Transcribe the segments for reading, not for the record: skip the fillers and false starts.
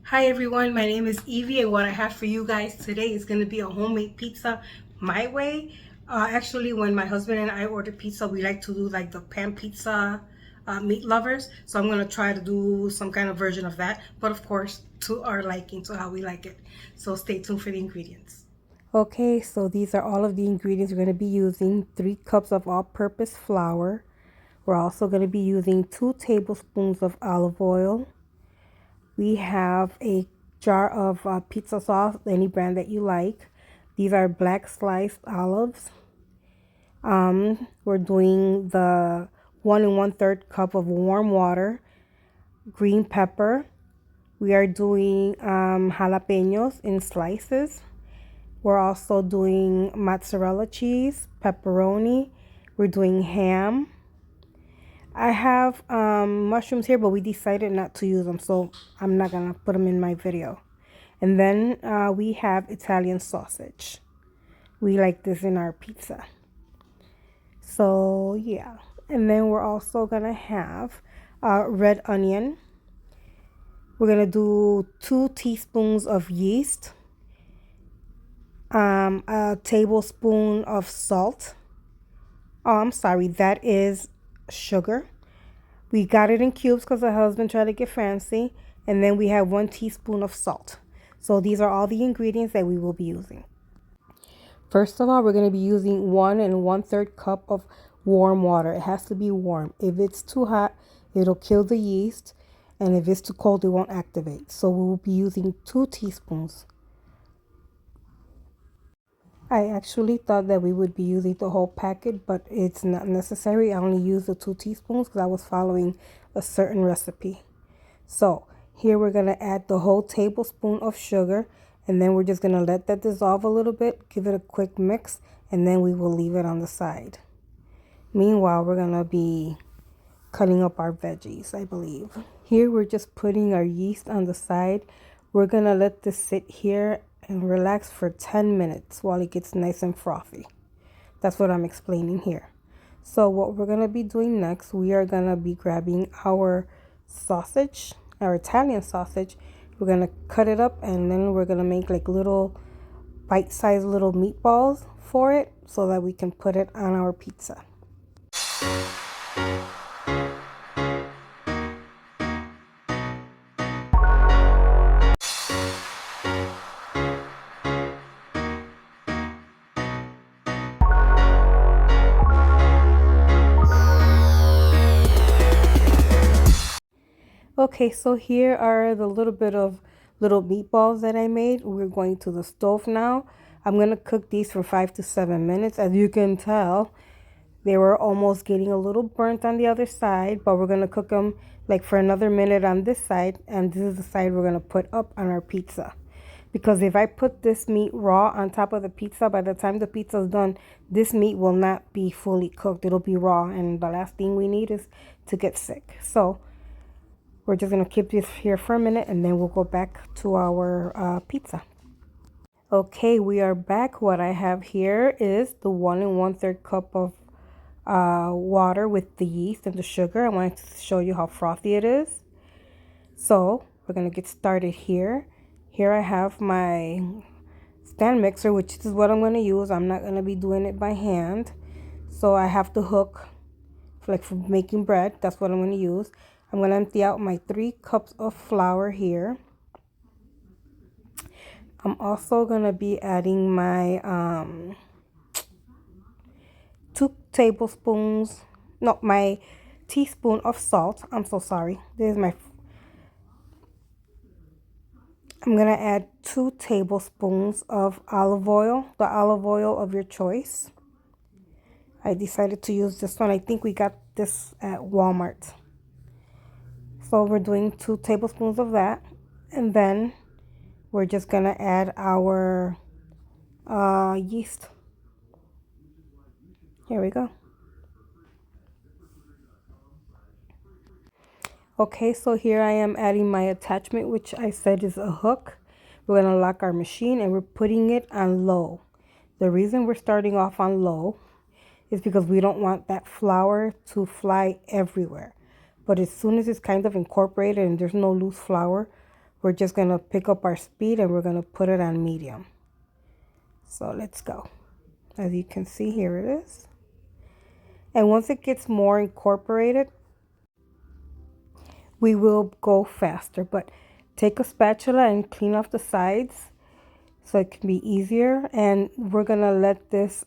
Hi everyone, my name is Evie, and what I have for you guys today is going to be a homemade pizza my way. Actually, when my husband and I order pizza, we like to do like the pan pizza meat lovers. So I'm going to try to do some kind of version of that, but of course to our liking, to how we like it. So stay tuned for the ingredients. Okay, so these are all of the ingredients we're going to be using. 3 cups of all-purpose flour. We're also going to be using 2 tablespoons of olive oil. We have a jar of pizza sauce, any brand that you like. These are black sliced olives. We're doing the 1 1/3 cup of warm water, green pepper. We are doing jalapenos in slices. We're also doing mozzarella cheese, pepperoni. We're doing ham. I have mushrooms here, but we decided not to use them, so I'm not gonna put them in my video. And then we have Italian sausage. We like this in our pizza. So yeah. And then we're also gonna have red onion. We're gonna do 2 teaspoons of yeast, a tablespoon of salt. Oh, I'm sorry, that is sugar. We got it in cubes because the husband tried to get fancy. And then we have 1 teaspoon of salt. So these are all the ingredients that we will be using. First of all, we're going to be using 1 1/3 cup of warm water. It has to be warm. If it's too hot, it'll kill the yeast. And if it's too cold, it won't activate. So we will be using 2 teaspoons. I actually thought that we would be using the whole packet, but it's not necessary. I only used the 2 teaspoons because I was following a certain recipe. So here we're going to add the whole tablespoon of sugar, and then we're just going to let that dissolve a little bit, give it a quick mix, and then we will leave it on the side. Meanwhile, we're going to be cutting up our veggies, I believe. Here we're just putting our yeast on the side. We're going to let this sit here and relax for 10 minutes while it gets nice and frothy. That's what I'm explaining here. So what we're going to be doing next, we are going to be grabbing our sausage, our Italian sausage. We're going to cut it up, and then we're going to make like little bite-sized little meatballs for it so that we can put it on our pizza. Okay, so here are the little bit of little meatballs that I made. We're going to the stove now. I'm going to cook these for 5 to 7 minutes. As you can tell, they were almost getting a little burnt on the other side, but we're going to cook them like for another minute on this side, and this is the side we're going to put up on our pizza. Because if I put this meat raw on top of the pizza, by the time the pizza is done, this meat will not be fully cooked. It'll be raw, and the last thing we need is to get sick. So we're just going to keep this here for a minute, and then we'll go back to our pizza. Okay, we are back. What I have here is the 1 1/3 cup of water with the yeast and the sugar. I wanted to show you how frothy it is. So we're going to get started here. Here I have my stand mixer, which is what I'm going to use. I'm not going to be doing it by hand. So I have the hook, like for making bread. That's what I'm going to use. I'm going to empty out my 3 cups of flour here. I'm also going to be adding my 2 tablespoons, no, my teaspoon of salt. I'm so sorry. I'm going to add 2 tablespoons of olive oil, the olive oil of your choice. I decided to use this one. I think we got this at Walmart. So we're doing 2 tablespoons of that. And then we're just going to add our yeast. Here we go. Okay, so here I am adding my attachment, which I said is a hook. We're going to lock our machine, and we're putting it on low. The reason we're starting off on low is because we don't want that flour to fly everywhere. But as soon as it's kind of incorporated and there's no loose flour, we're just going to pick up our speed and we're going to put it on medium. So let's go. As you can see, here it is. And once it gets more incorporated, we will go faster. But take a spatula and clean off the sides so it can be easier. And we're going to let this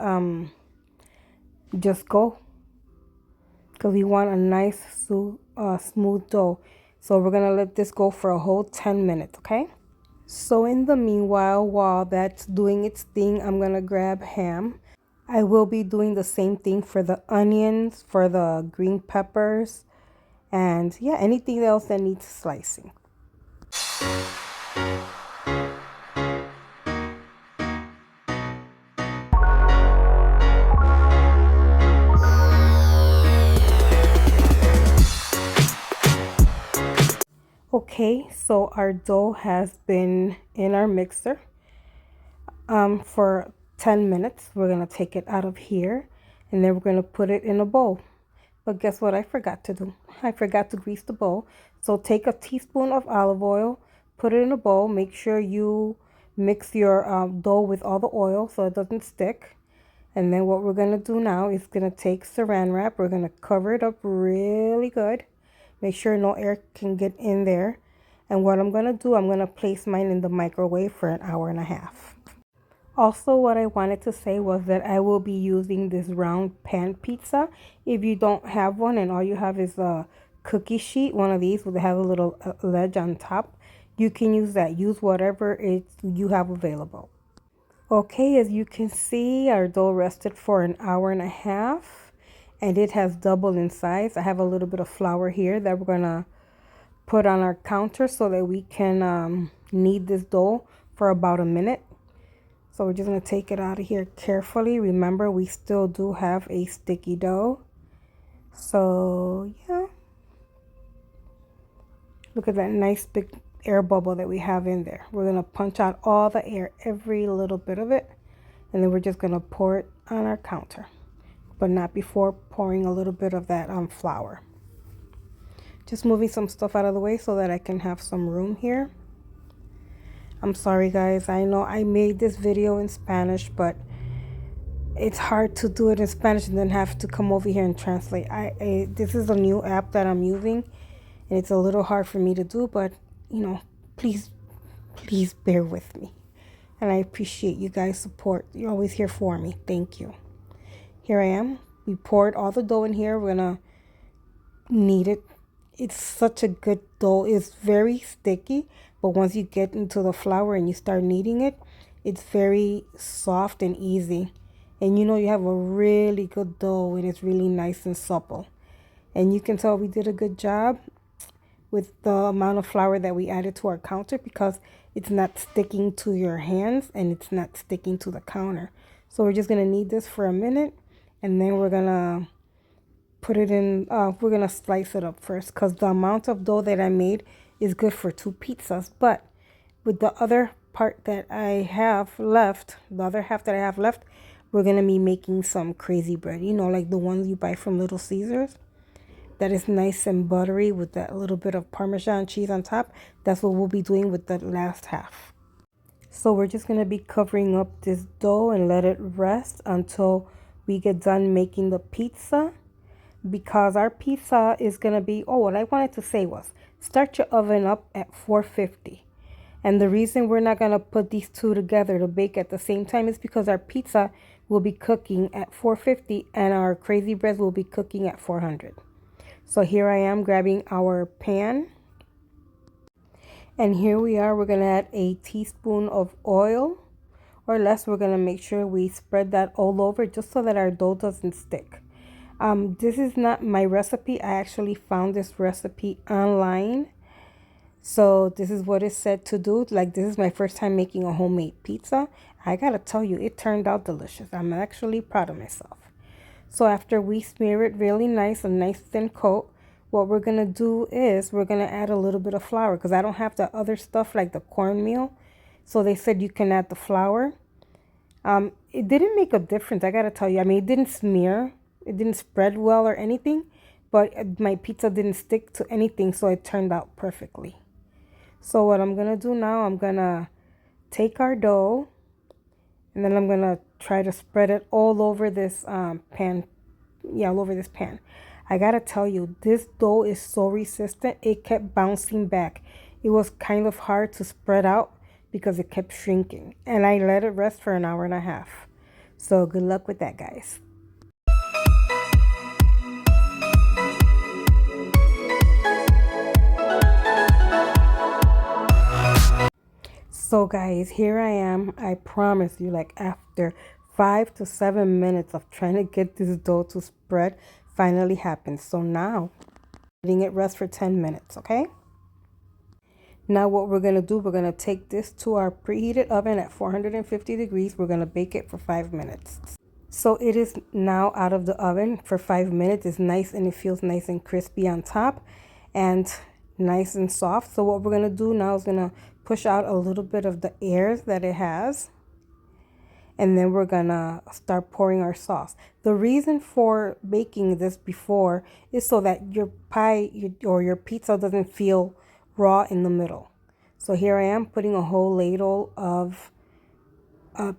just go, because we want a nice smooth dough. So we're going to let this go for a whole 10 minutes, okay? So in the meanwhile, while that's doing its thing, I'm going to grab ham. I will be doing the same thing for the onions, for the green peppers, and yeah, anything else that needs slicing. Okay, so our dough has been in our mixer for 10 minutes. We're going to take it out of here and then we're going to put it in a bowl. But guess what I forgot to do? I forgot to grease the bowl. So take a teaspoon of olive oil, put it in a bowl. Make sure you mix your dough with all the oil so it doesn't stick. And then what we're going to do now is going to take saran wrap. We're going to cover it up really good. Make sure no air can get in there. And what I'm going to do, I'm going to place mine in the microwave for an hour and a half. Also, what I wanted to say was that I will be using this round pan pizza. If you don't have one and all you have is a cookie sheet, one of these will have a little ledge on top, you can use that. Use whatever you have available. Okay, as you can see, our dough rested for an hour and a half and it has doubled in size. I have a little bit of flour here that we're gonna put on our counter so that we can knead this dough for about a minute. So we're just gonna take it out of here carefully. Remember, we still do have a sticky dough. So yeah, look at that nice big air bubble that we have in there. We're gonna punch out all the air, every little bit of it, and then we're just gonna pour it on our counter, but not before pouring a little bit of that flour. Just moving some stuff out of the way so that I can have some room here. I'm sorry guys, I know I made this video in Spanish, but it's hard to do it in Spanish and then have to come over here and translate. This is a new app that I'm using and it's a little hard for me to do, but you know, please bear with me. And I appreciate you guys' support. You're always here for me. Thank you. Here I am. We poured all the dough in here. We're gonna knead it. It's such a good dough. It's very sticky, but once you get into the flour and you start kneading it, it's very soft and easy. And you know you have a really good dough and it's really nice and supple. And you can tell we did a good job with the amount of flour that we added to our counter, because it's not sticking to your hands and it's not sticking to the counter. So we're just gonna knead this for a minute and then we're gonna put it in, we're gonna slice it up first, because the amount of dough that I made is good for 2 pizzas. But with the other part that I have left, the other half that I have left, we're gonna be making some crazy bread, you know, like the ones you buy from Little Caesars, that is nice and buttery with that little bit of Parmesan cheese on top. That's what we'll be doing with the last half. So we're just gonna be covering up this dough and let it rest until we get done making the pizza, because our pizza is gonna be, oh, what I wanted to say was start your oven up at 450. And the reason we're not gonna put these two together to bake at the same time is because our pizza will be cooking at 450 and our crazy breads will be cooking at 400. So here I am grabbing our pan, and here we are. We're gonna add a teaspoon of oil or less. We're gonna make sure we spread that all over just so that our dough doesn't stick. This is not my recipe. I actually found this recipe online. So this is what it said to do. Like, this is my first time making a homemade pizza. I gotta tell you, it turned out delicious. I'm actually proud of myself. So after we smear it really nice, a nice thin coat, what we're gonna do is we're gonna add a little bit of flour, because I don't have the other stuff like the cornmeal. So they said you can add the flour. It didn't make a difference, I gotta tell you. I mean, it didn't smear, it didn't spread well or anything, but my pizza didn't stick to anything, so it turned out perfectly. So what I'm going to do now, I'm going to take our dough, and then I'm going to try to spread it all over this pan. Yeah, all over this pan. I got to tell you, this dough is so resistant. It kept bouncing back. It was kind of hard to spread out because it kept shrinking. And I let it rest for an hour and a half. So good luck with that, guys. So guys, here I am. I promise you, like after 5 to 7 minutes of trying to get this dough to spread, finally happened. So now, letting it rest for 10 minutes, okay? Now what we're going to do, we're going to take this to our preheated oven at 450 degrees. We're going to bake it for 5 minutes. So it is now out of the oven for 5 minutes. It's nice and it feels nice and crispy on top and nice and soft. So what we're going to do now is going to push out a little bit of the air that it has. And then we're going to start pouring our sauce. The reason for baking this before is so that your pie or your pizza doesn't feel raw in the middle. So here I am putting a whole ladle of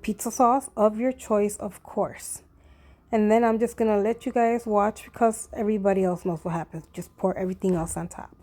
pizza sauce of your choice, of course. And then I'm just going to let you guys watch because everybody else knows what happens. Just pour everything else on top.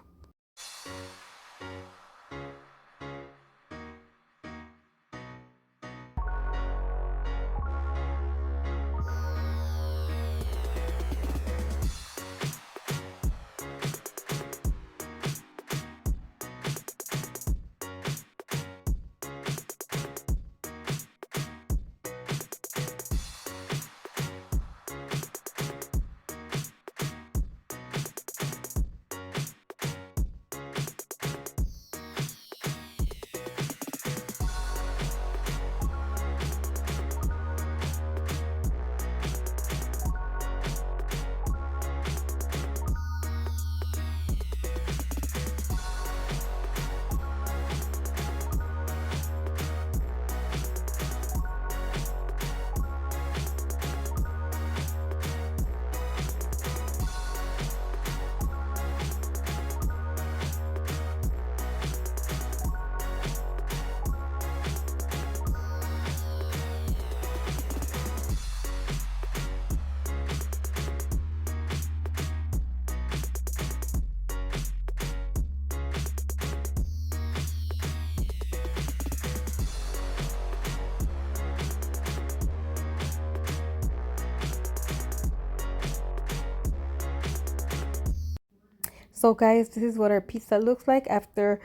So guys, this is what our pizza looks like after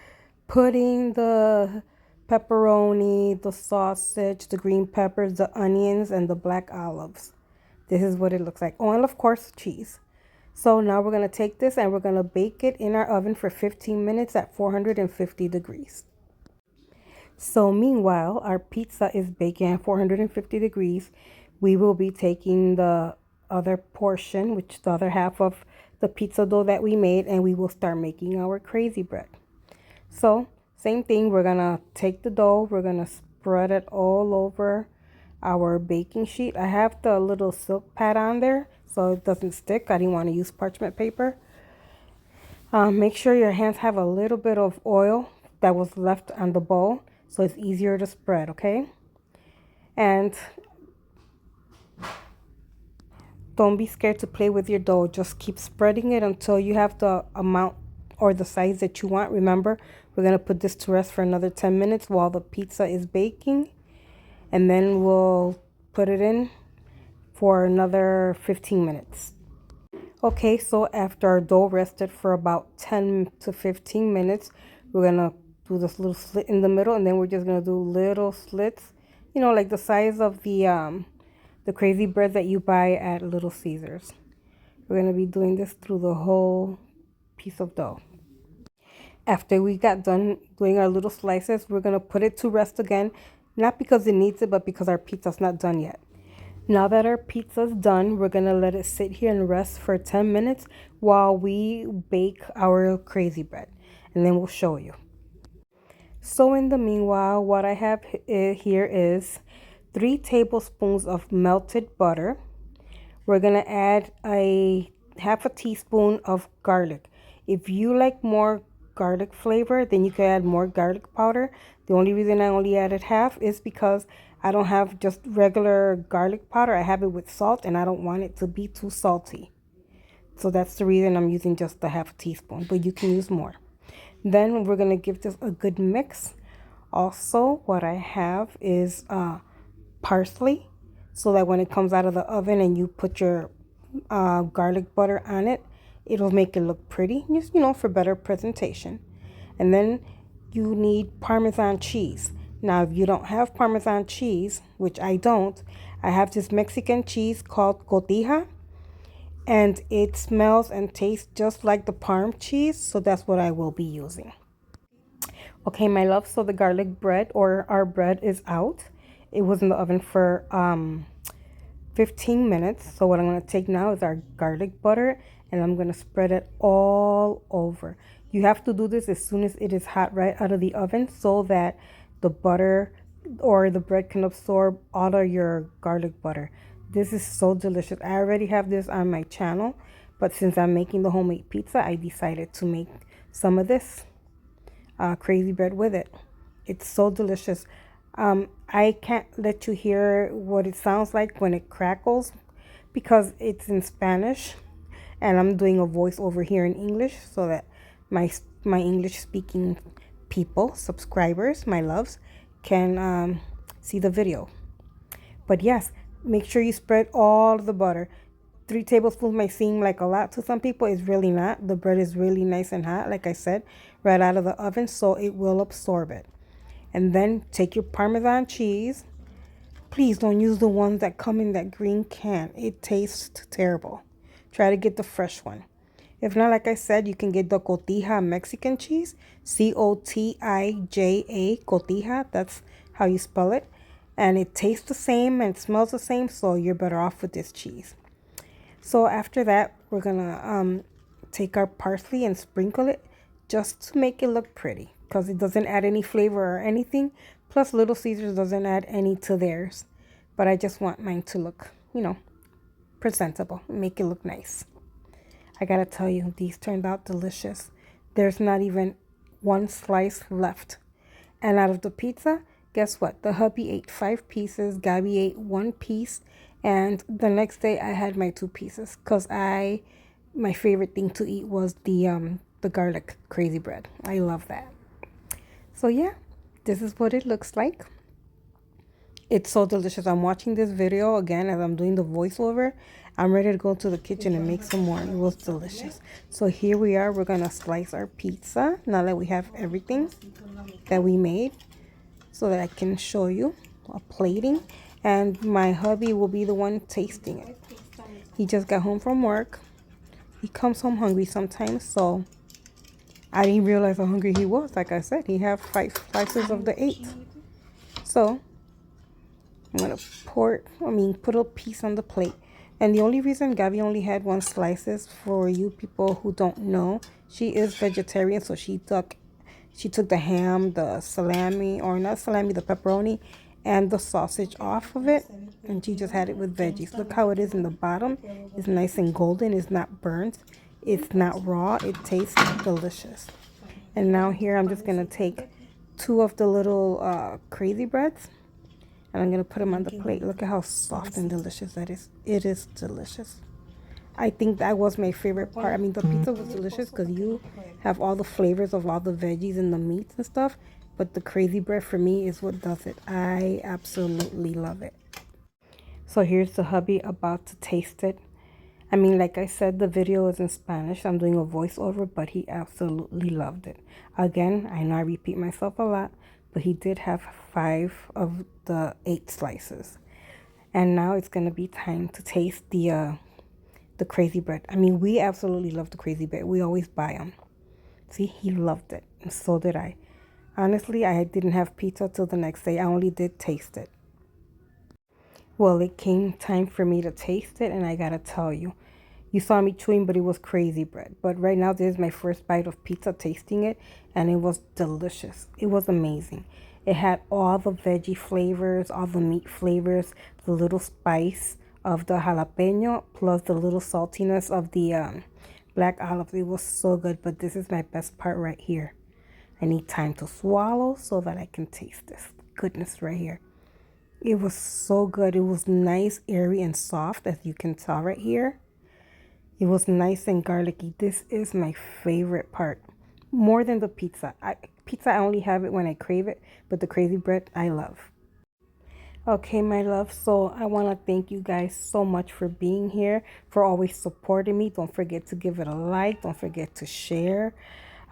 putting the pepperoni, the sausage, the green peppers, the onions, and the black olives. This is what it looks like. Oh, and of course, cheese. So now we're going to take this and we're going to bake it in our oven for 15 minutes at 450 degrees. So meanwhile, our pizza is baking at 450 degrees. We will be taking the other portion, which is the other half of the pizza dough that we made, and we will start making our crazy bread. So same thing, we're gonna take the dough, we're gonna spread it all over our baking sheet. I have the little silk pad on there so it doesn't stick. I didn't want to use parchment paper. Make sure your hands have a little bit of oil that was left on the bowl so it's easier to spread, okay? And don't be scared to play with your dough. Just keep spreading it until you have the amount or the size that you want. Remember, we're going to put this to rest for another 10 minutes while the pizza is baking. And then we'll put it in for another 15 minutes. Okay, so after our dough rested for about 10 to 15 minutes, we're going to do this little slit in the middle, and then we're just going to do little slits, you know, like the size of the crazy bread that you buy at Little Caesars. We're going to be doing this through the whole piece of dough. After we got done doing our little slices, we're going to put it to rest again, not because it needs it, but because our pizza's not done yet. Now that our pizza's done, we're going to let it sit here and rest for 10 minutes while we bake our crazy bread, and then we'll show you. So in the meanwhile, what I have here is 3 tablespoons of melted butter. We're going to add a half a teaspoon of garlic. If you like more garlic flavor, then you can add more garlic powder. The only reason I only added half is because I don't have just regular garlic powder. I have it with salt and I don't want it to be too salty. So that's the reason I'm using just a half a teaspoon, but you can use more. Then we're going to give this a good mix. Also, what I have is parsley, so that when it comes out of the oven and you put your garlic butter on it, it'll make it look pretty, just, for better presentation. And then you need Parmesan cheese. Now, if you don't have Parmesan cheese, which I don't, I have this Mexican cheese called cotija, and it smells and tastes just like the Parm cheese, so that's what I will be using. Okay, my love, so the garlic bread, or our bread, is out. It was in the oven for 15 minutes. So what I'm going to take now is our garlic butter, and I'm going to spread it all over. You have to do this as soon as it is hot right out of the oven, so that the butter or the bread can absorb all of your garlic butter. This is so delicious. I already have this on my channel, but since I'm making the homemade pizza, I decided to make some of this crazy bread with it. It's so delicious. I can't let you hear what it sounds like when it crackles because it's in Spanish, and I'm doing a voiceover here in English so that my English speaking people, subscribers, my loves, can see the video. But yes, make sure you spread all the butter. 3 tablespoons might seem like a lot to some people. It's really not. The bread is really nice and hot, like I said, right out of the oven, so it will absorb it. And then take your Parmesan cheese. Please don't use the ones that come in that green can. It tastes terrible. Try to get the fresh one. If not, like I said, you can get the cotija Mexican cheese. Cotija, cotija. That's how you spell it. And it tastes the same and smells the same, so you're better off with this cheese. So after that, we're going to take our parsley and sprinkle it just to make it look pretty, because it doesn't add any flavor or anything. Plus, Little Caesars doesn't add any to theirs. But I just want mine to look, presentable. Make it look nice. I gotta tell you, these turned out delicious. There's not even one slice left. And out of the pizza, guess what? The hubby ate 5 pieces. Gabby ate 1 piece. And the next day, I had my 2 pieces. Because my favorite thing to eat was the garlic crazy bread. I love that. So yeah, this is what it looks like. It's so delicious. I'm watching this video again as I'm doing the voiceover. I'm ready to go to the kitchen and make some more. It was delicious. So here we are. We're going to slice our pizza now that we have everything that we made, so that I can show you a plating. And my hubby will be the one tasting it. He just got home from work. He comes home hungry sometimes, so I didn't realize how hungry he was. Like I said, he had 5 slices of the 8. So I'm going to put a piece on the plate. And the only reason Gabby only had 1 slice is, for you people who don't know, she is vegetarian, so she took the ham, the salami, or not salami, the pepperoni, and the sausage off of it, and she just had it with veggies. Look how it is in the bottom. It's nice and golden. It's not burnt. It's not raw. It tastes delicious. And now here I'm just going to take 2 of the little crazy breads, and I'm going to put them on the plate. Look at how soft and delicious that is. It is delicious. I think that was my favorite part. I mean, the pizza was delicious because you have all the flavors of all the veggies and the meats and stuff. But the crazy bread for me is what does it. I absolutely love it. So here's the hubby about to taste it. I mean, like I said, the video is in Spanish. I'm doing a voiceover, but he absolutely loved it. Again, I know I repeat myself a lot, but he did have 5 of the 8 slices. And now it's going to be time to taste the crazy bread. I mean, we absolutely love the crazy bread. We always buy them. See, he loved it, and so did I. Honestly, I didn't have pizza till the next day. I only did taste it. Well, it came time for me to taste it, and I gotta tell you, you saw me chewing, but it was crazy bread. But right now, this is my first bite of pizza tasting it, and it was delicious. It was amazing. It had all the veggie flavors, all the meat flavors, the little spice of the jalapeno, plus the little saltiness of the black olives. It was so good, but this is my best part right here. I need time to swallow so that I can taste this goodness right here. It was so good. It was nice, airy, and soft, as you can tell right here. It was nice and garlicky. This is my favorite part. More than the pizza. Pizza, I only have it when I crave it, but the crazy bread, I love. Okay, my love. So I want to thank you guys so much for being here, for always supporting me. Don't forget to give it a like. Don't forget to share.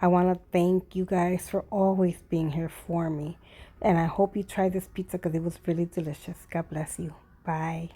I want to thank you guys for always being here for me. And I hope you try this pizza because it was really delicious. God bless you. Bye.